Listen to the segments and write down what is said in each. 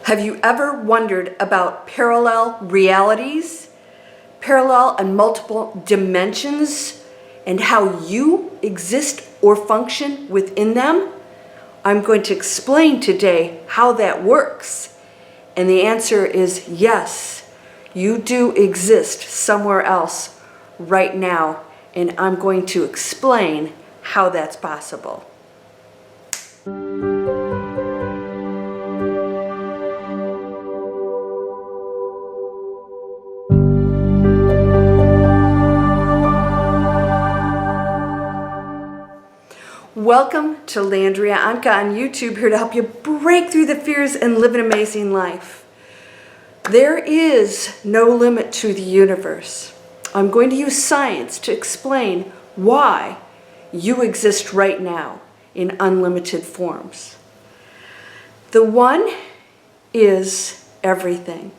Have you ever wondered about parallel realities, parallel and multiple dimensions, and how you exist or function within them? I'm going to explain today how that works. And the answer is yes, you do exist somewhere else right now, and I'm going to explain how that's possible. Welcome to Landria Onkka on YouTube, here to help you break through the fears and live an amazing life. There is no limit to the universe. I'm going to use science to explain why you exist right now in unlimited forms. The one is everything.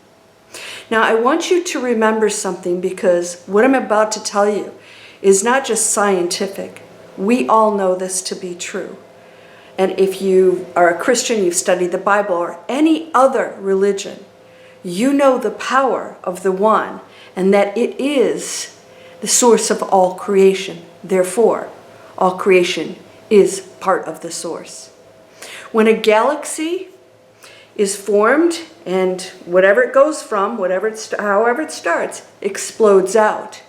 Now, I want you to remember something, because what I'm about to tell you is not just scientific. We all know this to be true. And if you are a Christian, you've studied the Bible or any other religion, you know the power of the One, and that it is the source of all creation. Therefore, all creation is part of the source. When a galaxy is formed, and whatever it goes from, however it starts, explodes out,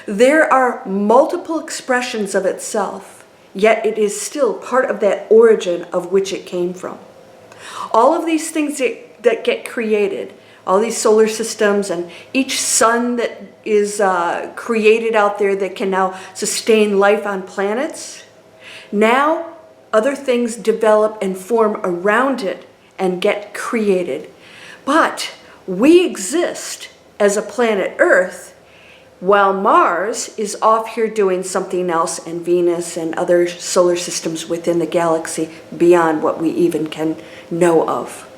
there are multiple expressions of itself, yet it is still part of that origin of which it came from. All of these things that get created, all these solar systems and each sun that is created out there that can now sustain life on planets, now other things develop and form around it and get created. But we exist as a planet Earth, while Mars is off here doing something else, and Venus and other solar systems within the galaxy beyond what we even can know of.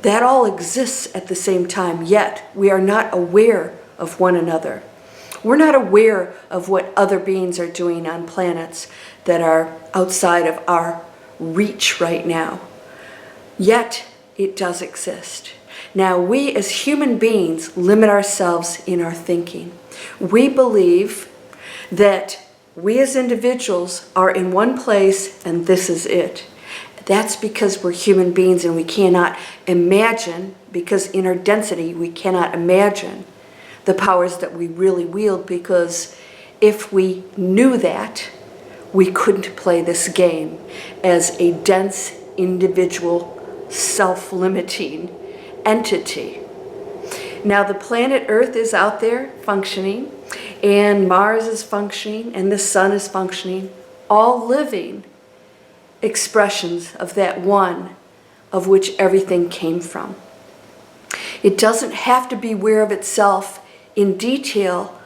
That all exists at the same time, yet we are not aware of one another. We're not aware of what other beings are doing on planets that are outside of our reach right now. Yet it does exist. Now, we as human beings limit ourselves in our thinking. We believe that we as individuals are in one place and this is it. That's because we're human beings and we cannot imagine, because in our density we cannot imagine the powers that we really wield, because if we knew that, we couldn't play this game as a dense, individual, self-limiting entity. Now, the planet Earth is out there functioning, and Mars is functioning, and the sun is functioning, all living expressions of that one of which everything came from. It doesn't have to be aware of itself in detail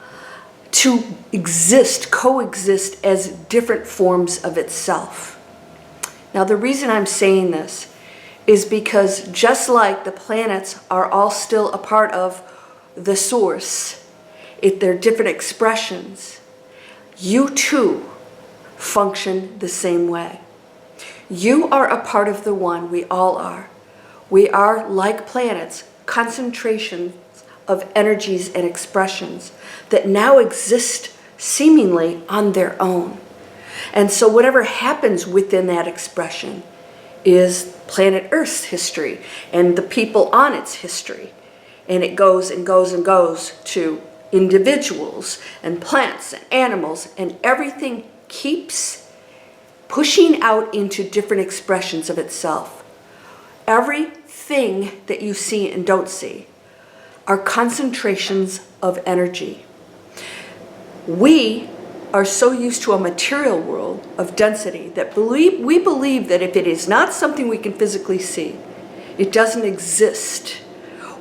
to exist, coexist as different forms of itself. Now, the reason I'm saying this is because just like the planets are all still a part of the source, they're different expressions, you too function the same way. You are a part of the one, we all are. We are, like planets, concentrations of energies and expressions that now exist seemingly on their own. And so whatever happens within that expression is planet Earth's history and the people on its history. And it goes and goes and goes to individuals and plants and animals, and everything keeps pushing out into different expressions of itself. Everything that you see and don't see are concentrations of energy. We are so used to a material world of density that we believe that if it is not something we can physically see, it doesn't exist.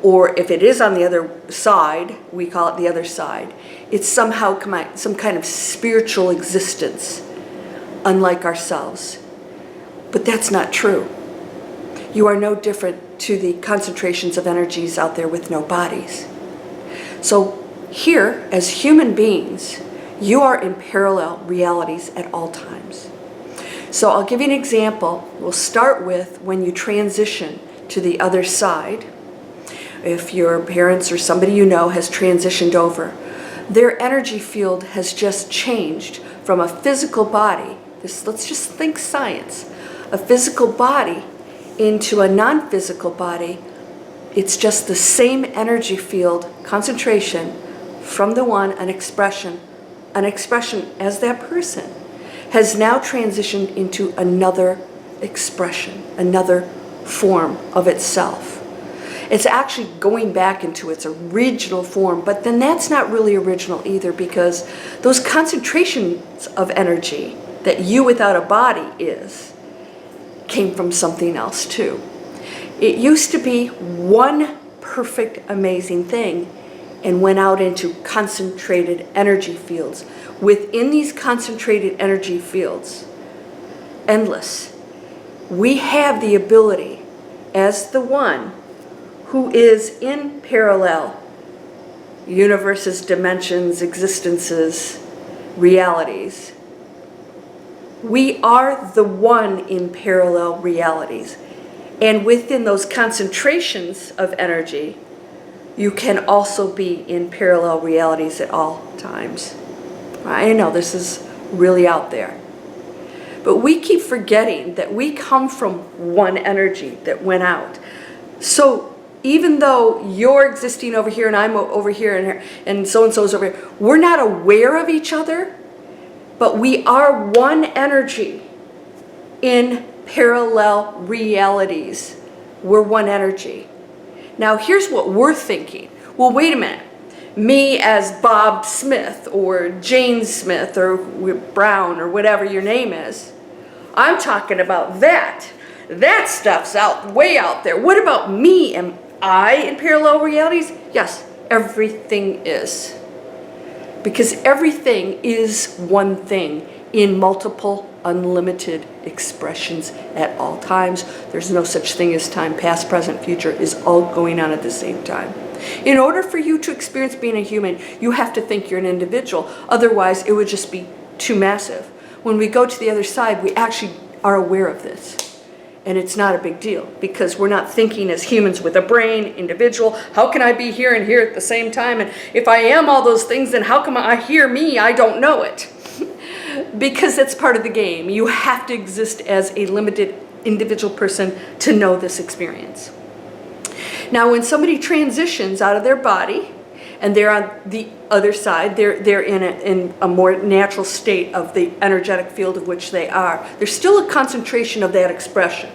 Or if it is on the other side, we call it the other side, it's somehow some kind of spiritual existence, unlike ourselves. But that's not true. You are no different to the concentrations of energies out there with no bodies. So here, as human beings, you are in parallel realities at all times. So I'll give you an example. We'll start with when you transition to the other side, if your parents or somebody you know has transitioned over, their energy field has just changed from a physical body, let's just think science, a physical body into a non-physical body. It's just the same energy field concentration from the one, an expression as that person has now transitioned into another expression, another form of itself. It's actually going back into its original form, but then that's not really original either, because those concentrations of energy that you without a body came from something else too. It used to be one perfect, amazing thing and went out into concentrated energy fields. Within these concentrated energy fields, endless, we have the ability as the one who is in parallel universes, dimensions, existences, realities. We are the one in parallel realities. And within those concentrations of energy, you can also be in parallel realities at all times. I know this is really out there. But we keep forgetting that we come from one energy that went out. So even though you're existing over here and I'm over here and so-and-so's over here, we're not aware of each other, but we are one energy in parallel realities. We're one energy. Now here's what we're thinking. Well, wait a minute. Me as Bob Smith or Jane Smith or Brown or whatever your name is, I'm talking about that. That stuff's way out there. What about me? Am I in parallel realities? Yes, everything is. Because everything is one thing in multiple, unlimited expressions at all times. There's no such thing as time. Past, present, future is all going on at the same time. In order for you to experience being a human, you have to think you're an individual. Otherwise, it would just be too massive. When we go to the other side, we actually are aware of this. And it's not a big deal because we're not thinking as humans with a brain, individual. How can I be here and here at the same time? And if I am all those things, then how come I hear me? I don't know it. Because it's part of the game. You have to exist as a limited individual person to know this experience. Now, when somebody transitions out of their body and they're on the other side, they're in a more natural state of the energetic field of which they are. There's still a concentration of that expression.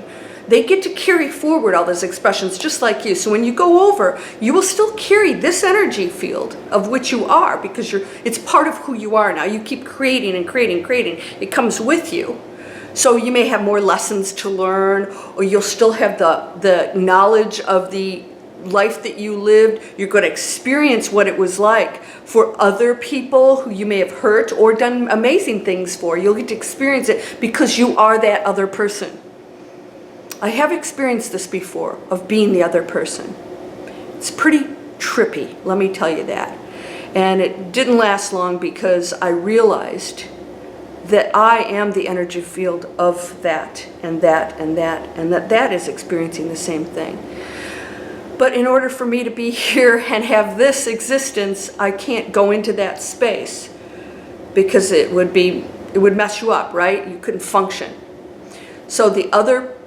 They get to carry forward all those expressions just like you. So when you go over, you will still carry this energy field of which you are because it's part of who you are now. You keep creating and creating, creating. It comes with you. So you may have more lessons to learn, or you'll still have the knowledge of the life that you lived. You're going to experience what it was like for other people who you may have hurt or done amazing things for. You'll get to experience it because you are that other person. I have experienced this before, of being the other person. It's pretty trippy, let me tell you that. And it didn't last long because I realized that I am the energy field of that and that and that, and that is experiencing the same thing. But in order for me to be here and have this existence, I can't go into that space because it would mess you up, right? You couldn't function. So the other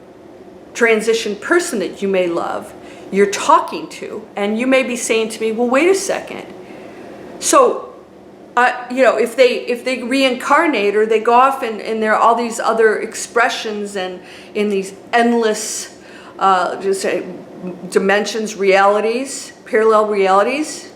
transition person that you may love, you're talking to, and you may be saying to me, well, wait a second. So, if they reincarnate or they go off and there are all these other expressions and in these endless dimensions, realities, parallel realities,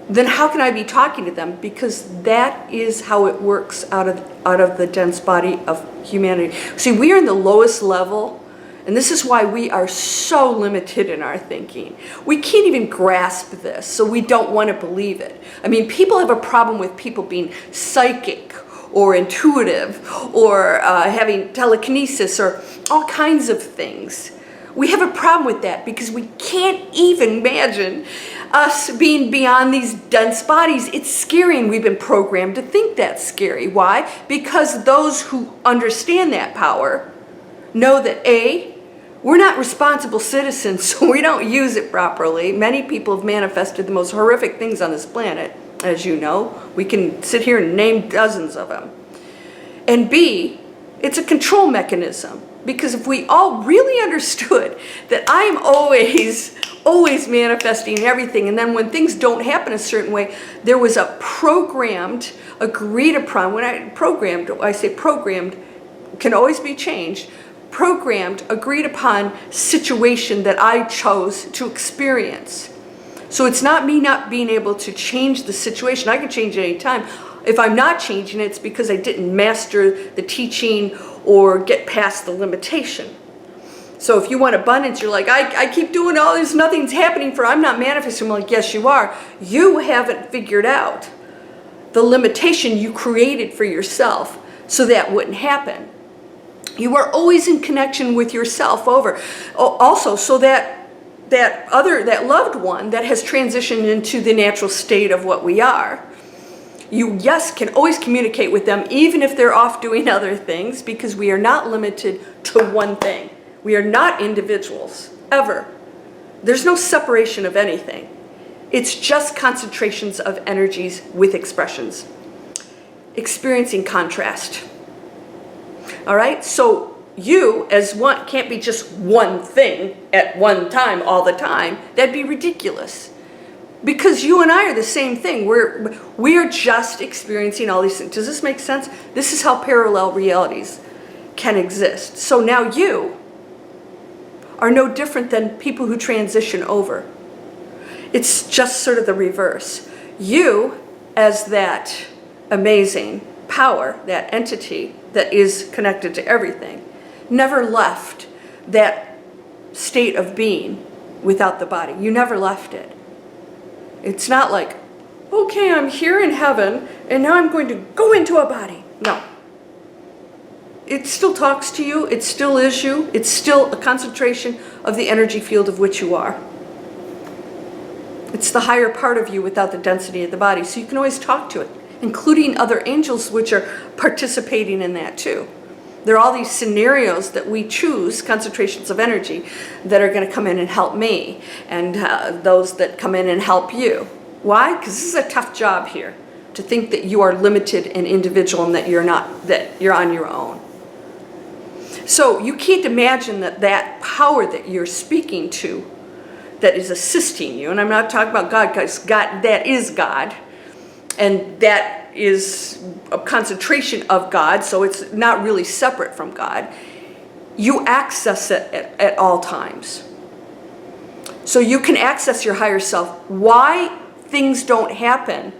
then how can I be talking to them? Because that is how it works out of the dense body of humanity. See, we are in the lowest level, and this is why we are so limited in our thinking. We can't even grasp this, so we don't want to believe it. I mean, people have a problem with people being psychic or intuitive or having telekinesis or all kinds of things. We have a problem with that because we can't even imagine us being beyond these dense bodies. It's scary, and we've been programmed to think that's scary. Why? Because those who understand that power know that A, We're not responsible citizens, so we don't use it properly. Many people have manifested the most horrific things on this planet, as you know. We can sit here and name dozens of them. And B, it's a control mechanism. Because if we all really understood that I'm always manifesting everything, and then when things don't happen a certain way, there was a programmed, agreed upon, I say programmed, can always be changed, programmed, agreed upon situation that I chose to experience. So it's not me not being able to change the situation. I can change it any time. If I'm not changing it, it's because I didn't master the teaching or get past the limitation. So if you want abundance, you're like, I keep doing all this, nothing's happening for, I'm not manifesting. I'm like, yes, you are. You haven't figured out the limitation you created for yourself so that wouldn't happen. You are always in connection with yourself also, so that loved one that has transitioned into the natural state of what we are, you, yes, can always communicate with them, even if they're off doing other things, because we are not limited to one thing. We are not individuals, ever. There's no separation of anything. It's just concentrations of energies with expressions. Experiencing contrast. All right? So you, as one, can't be just one thing at one time, all the time. That'd be ridiculous. Because you and I are the same thing. We are just experiencing all these things. Does this make sense? This is how parallel realities can exist. So now you are no different than people who transition over. It's just sort of the reverse. You, as that amazing power, that entity that is connected to everything, never left that state of being without the body. You never left it. It's not like, okay, I'm here in heaven, and now I'm going to go into a body. No. It still talks to you. It still is you. It's still a concentration of the energy field of which you are. It's the higher part of you without the density of the body. So you can always talk to it, including other angels which are participating in that too. There are all these scenarios that we choose, concentrations of energy, that are going to come in and help me, and those that come in and help you. Why? Because this is a tough job here, to think that you are limited and individual and that you're not, that you're on your own. So you can't imagine that power that you're speaking to, that is assisting you, and I'm not talking about God, because God, that is God, and that is a concentration of God, so it's not really separate from God. You access it at all times. So you can access your higher self. Why things don't happen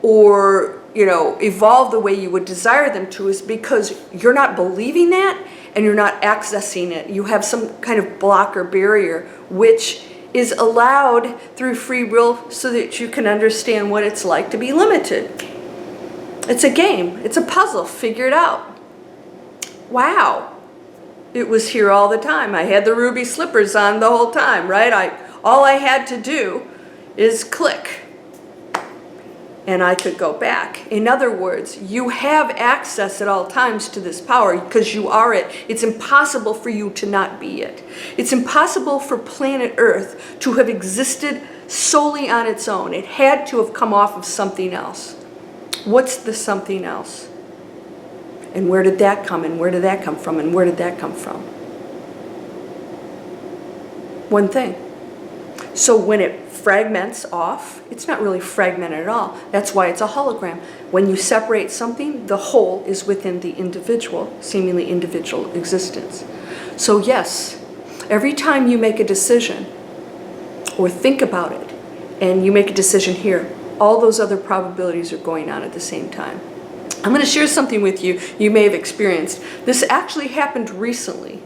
or, evolve the way you would desire them to is because you're not believing that and you're not accessing it. You have some kind of block or barrier, which is allowed through free will so that you can understand what it's like to be limited. It's a game. It's a puzzle. Figure it out. Wow. It was here all the time. I had the ruby slippers on the whole time, right? All I had to do is click. And I could go back. In other words, you have access at all times to this power because you are it. It's impossible for you to not be it. It's impossible for planet Earth to have existed solely on its own. It had to have come off of something else. What's the something else? And where did that come? And where did that come from? And where did that come from? One thing. So when it fragments off, it's not really fragmented at all. That's why it's a hologram. When you separate something, the whole is within the individual, seemingly individual existence. So yes, every time you make a decision or think about it, and you make a decision here, all those other probabilities are going on at the same time. I'm going to share something with you you may have experienced. This actually happened recently.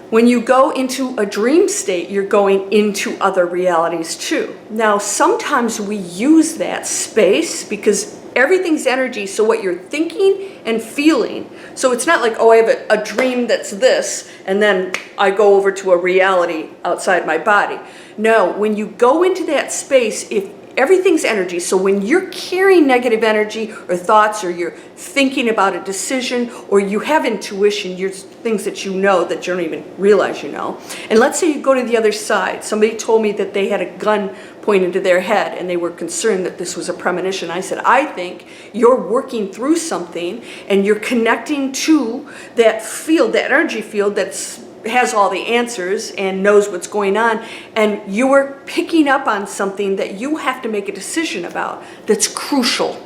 When you go into a dream state, you're going into other realities too. Now, sometimes we use that space because everything's energy, so what you're thinking and feeling. So it's not like, oh, I have a dream that's this, and then I go over to a reality outside my body. No, when you go into that space, if everything's energy. So when you're carrying negative energy or thoughts, or you're thinking about a decision, or you have intuition, you're things that you know that you don't even realize you know. And let's say you go to the other side. Somebody told me that they had a gun pointed to their head and they were concerned that this was a premonition. I said, I think you're working through something and you're connecting to that field, that energy field that's has all the answers and knows what's going on, and you are picking up on something that you have to make a decision about that's crucial.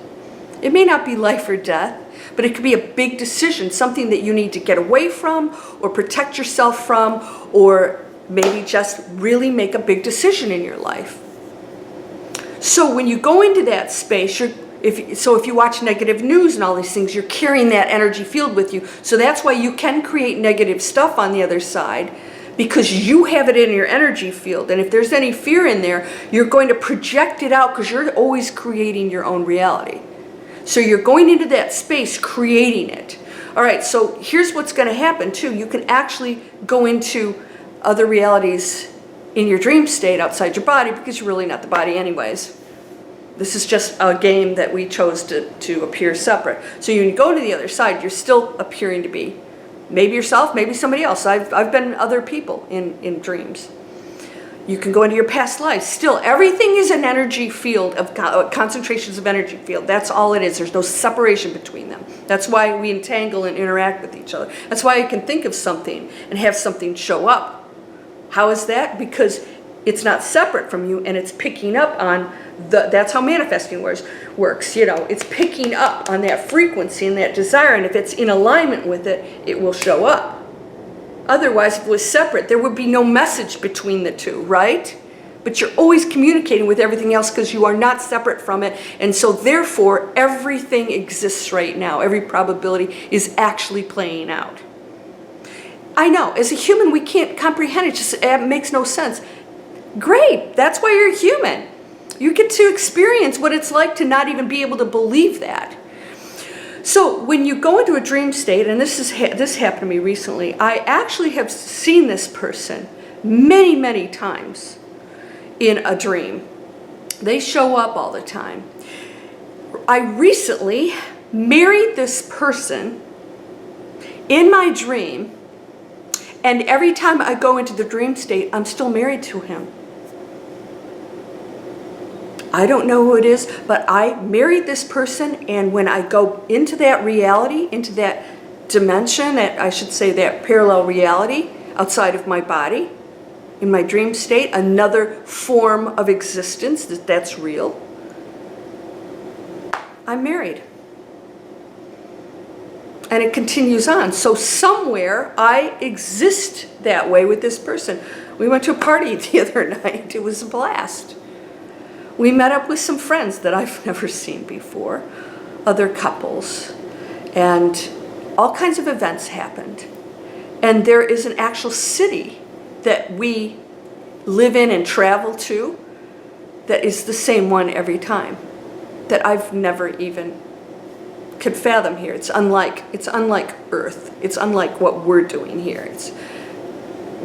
It may not be life or death, but it could be a big decision, something that you need to get away from or protect yourself from, or maybe just really make a big decision in your life. So when you go into that space, if you watch negative news and all these things, you're carrying that energy field with you. So that's why you can create negative stuff on the other side, because you have it in your energy field. And if there's any fear in there, you're going to project it out, because you're always creating your own reality. So you're going into that space, creating it. All right, so here's what's going to happen too. You can actually go into other realities in your dream state outside your body, because you're really not the body anyways. This is just a game that we chose to appear separate. So when you go to the other side, you're still appearing to be maybe yourself, maybe somebody else. I've been other people in dreams. You can go into your past lives. Still, everything is an energy field of concentrations of energy field. That's all it is. There's no separation between them. That's why we entangle and interact with each other. That's why I can think of something and have something show up. How is that? Because it's not separate from you, and it's picking up on that's how manifesting works. You know, it's picking up on that frequency and that desire, and if it's in alignment with it, it will show up. Otherwise, if it was separate, there would be no message between the two, right? But you're always communicating with everything else, because you are not separate from it, and so therefore everything exists right now. Every probability is actually playing out. I know, as a human, we can't comprehend it. It makes no sense. Great, that's why you're human. You get to experience what it's like to not even be able to believe that. So when you go into a dream state, and this happened to me recently, I actually have seen this person many, many times in a dream. They show up all the time. I recently married this person in my dream, and every time I go into the dream state, I'm still married to him. I don't know who it is, but I married this person, and when I go into that reality, into that dimension, I should say that parallel reality outside of my body, in my dream state, another form of existence that's real, I'm married. And it continues on. So somewhere I exist that way with this person. We went to a party the other night. It was a blast. We met up with some friends that I've never seen before, other couples, and all kinds of events happened. And there is an actual city that we live in and travel to that is the same one every time, that I've never even could fathom here. It's unlike Earth. It's unlike what we're doing here. It's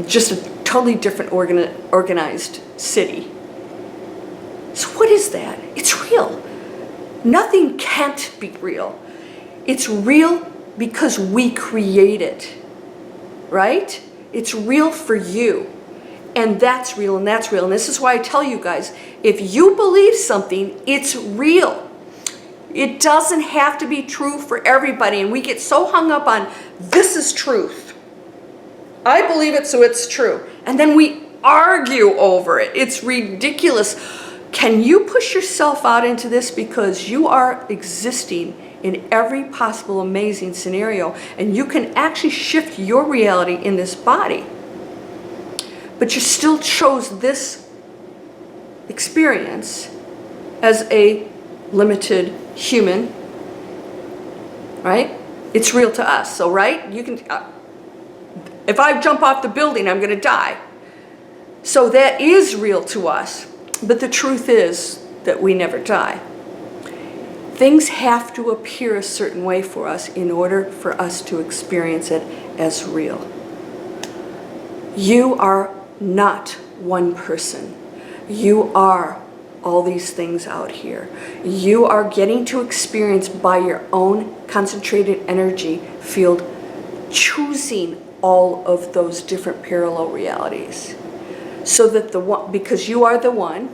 just a totally different organized city. So what is that? It's real. Nothing can't be real. It's real because we create it, right? It's real for you. And that's real, and that's real. And this is why I tell you guys, if you believe something, it's real. It doesn't have to be true for everybody. And we get so hung up on, this is truth. I believe it, so it's true. And then we argue over it. It's ridiculous. Can you push yourself out into this, because you are existing in every possible amazing scenario, and you can actually shift your reality in this body. But you still chose this experience as a limited human, right? It's real to us. So, right? You can. If I jump off the building, I'm going to die. So that is real to us. But the truth is that we never die. Things have to appear a certain way for us in order for us to experience it as real. You are not one person. You are all these things out here. You are getting to experience by your own concentrated energy field, choosing all of those different parallel realities. So that the one, because you are the one,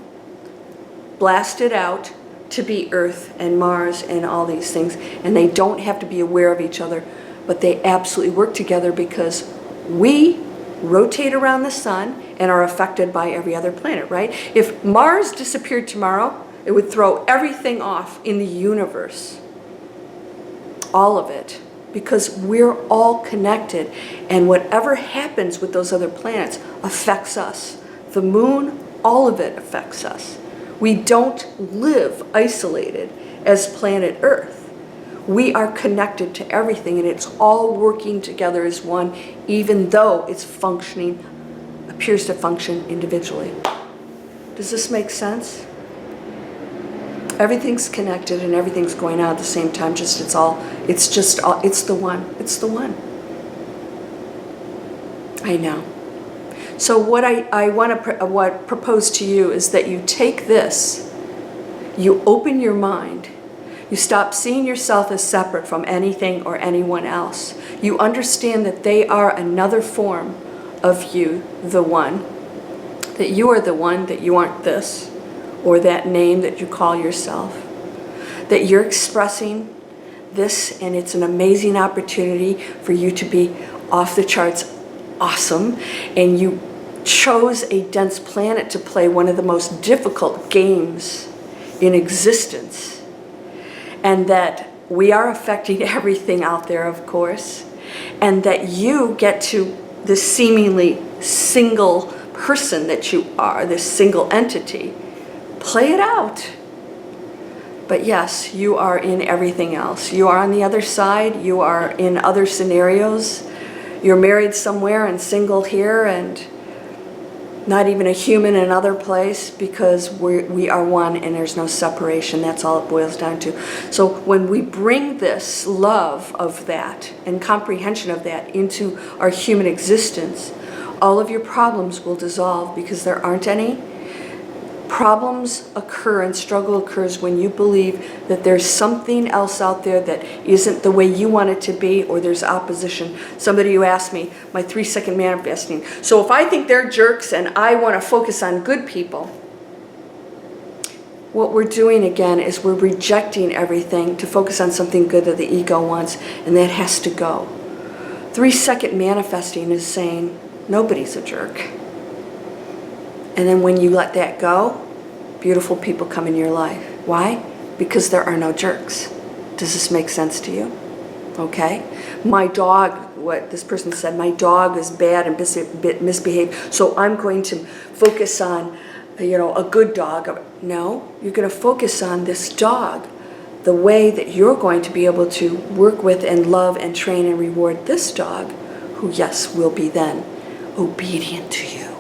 blasted out to be Earth and Mars and all these things, and they don't have to be aware of each other, but they absolutely work together because we rotate around the sun and are affected by every other planet, right? If Mars disappeared tomorrow, it would throw everything off in the universe. All of it. Because we're all connected, and whatever happens with those other planets affects us. The moon, all of it affects us. We don't live isolated as planet Earth. We are connected to everything, and it's all working together as one, even though it's functioning, appears to function individually. Does this make sense? Everything's connected and everything's going on at the same time. It's the one. I know. So what I want to propose to you is that you take this, you open your mind, you stop seeing yourself as separate from anything or anyone else. You understand that they are another form of you, the one, that you are the one, that you aren't this, or that name that you call yourself, that you're expressing this, and it's an amazing opportunity for you to be off the charts awesome, and you chose a dense planet to play one of the most difficult games in existence, and that we are affecting everything out there, of course, and that you get to this seemingly single person that you are, this single entity, play it out. But yes, you are in everything else. You are on the other side. You are in other scenarios. You're married somewhere and single here and not even a human in another place, because we are one and there's no separation. That's all it boils down to. So when we bring this love of that and comprehension of that into our human existence, all of your problems will dissolve, because there aren't any. Problems occur and struggle occurs when you believe that there's something else out there that isn't the way you want it to be, or there's opposition. Somebody who asked me, my 3-second manifesting. So if I think they're jerks and I want to focus on good people, what we're doing again is we're rejecting everything to focus on something good that the ego wants, and that has to go. 3-second manifesting is saying, nobody's a jerk. And then when you let that go, beautiful people come in your life. Why? Because there are no jerks. Does this make sense to you? Okay? My dog, what this person said, my dog is bad and misbehaved, so I'm going to focus on, a good dog. No, you're going to focus on this dog, the way that you're going to be able to work with and love and train and reward this dog, who, yes, will be then obedient to you.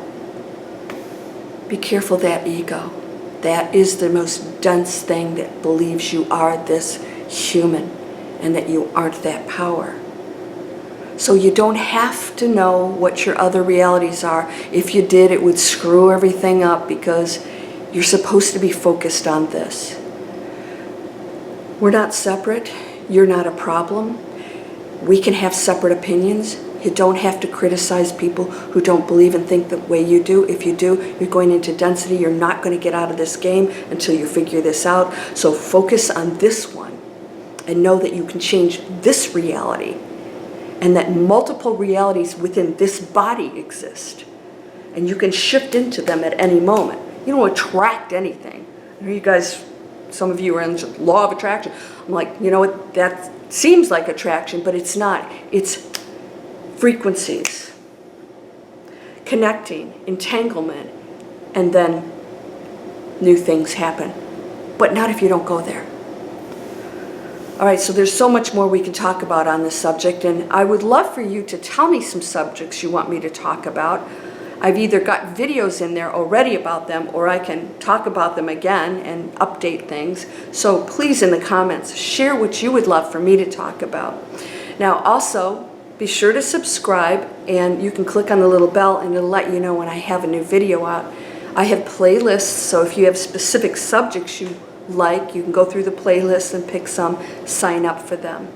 Be careful that ego. That is the most dense thing that believes you are this human and that you aren't that power. So you don't have to know what your other realities are. If you did, it would screw everything up, because you're supposed to be focused on this. We're not separate. You're not a problem. We can have separate opinions. You don't have to criticize people who don't believe and think the way you do. If you do, you're going into density. You're not going to get out of this game until you figure this out. So focus on this one and know that you can change this reality, and that multiple realities within this body exist. And you can shift into them at any moment. You don't attract anything. I know you guys, some of you are in the law of attraction. I'm like, you know what, that seems like attraction, but it's not. It's frequencies, connecting, entanglement, and then new things happen. But not if you don't go there. All right, so there's so much more we can talk about on this subject, and I would love for you to tell me some subjects you want me to talk about. I've either got videos in there already about them, or I can talk about them again and update things. So please, in the comments, share what you would love for me to talk about. Now, also, be sure to subscribe, and you can click on the little bell and it'll let you know when I have a new video out. I have playlists, so if you have specific subjects you like, you can go through the playlist and pick some, sign up for them.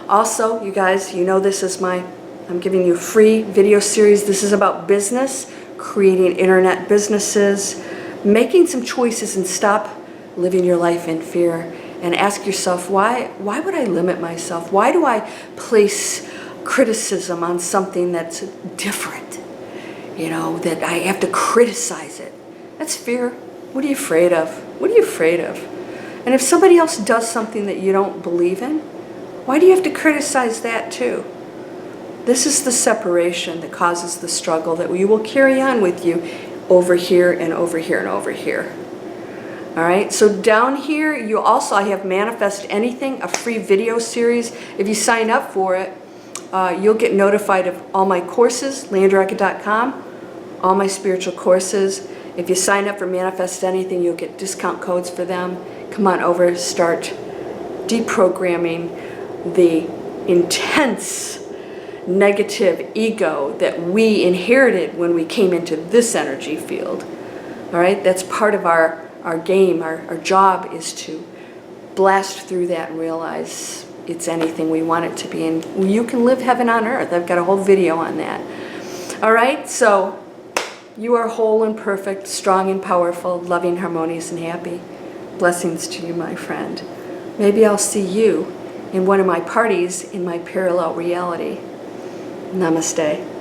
Also, you guys, you know this is I'm giving you a free video series. This is about business, creating internet businesses, making some choices and stop living your life in fear. And ask yourself, why would I limit myself? Why do I place criticism on something that's different? You know, that I have to criticize it. That's fear. What are you afraid of? What are you afraid of? And if somebody else does something that you don't believe in, why do you have to criticize that too? This is the separation that causes the struggle that you will carry on with you over here and over here and over here. All right, so down here, I have Manifest Anything, a free video series. If you sign up for it, you'll get notified of all my courses, landriaonkka.com, all my spiritual courses. If you sign up for Manifest Anything, you'll get discount codes for them. Come on over, start deprogramming the intense negative ego that we inherited when we came into this energy field. All right, that's part of our game. Our job is to blast through that and realize it's anything we want it to be. And you can live heaven on earth. I've got a whole video on that. All right, so you are whole and perfect, strong and powerful, loving, harmonious, and happy. Blessings to you, my friend. Maybe I'll see you in one of my parties in my parallel reality. Namaste.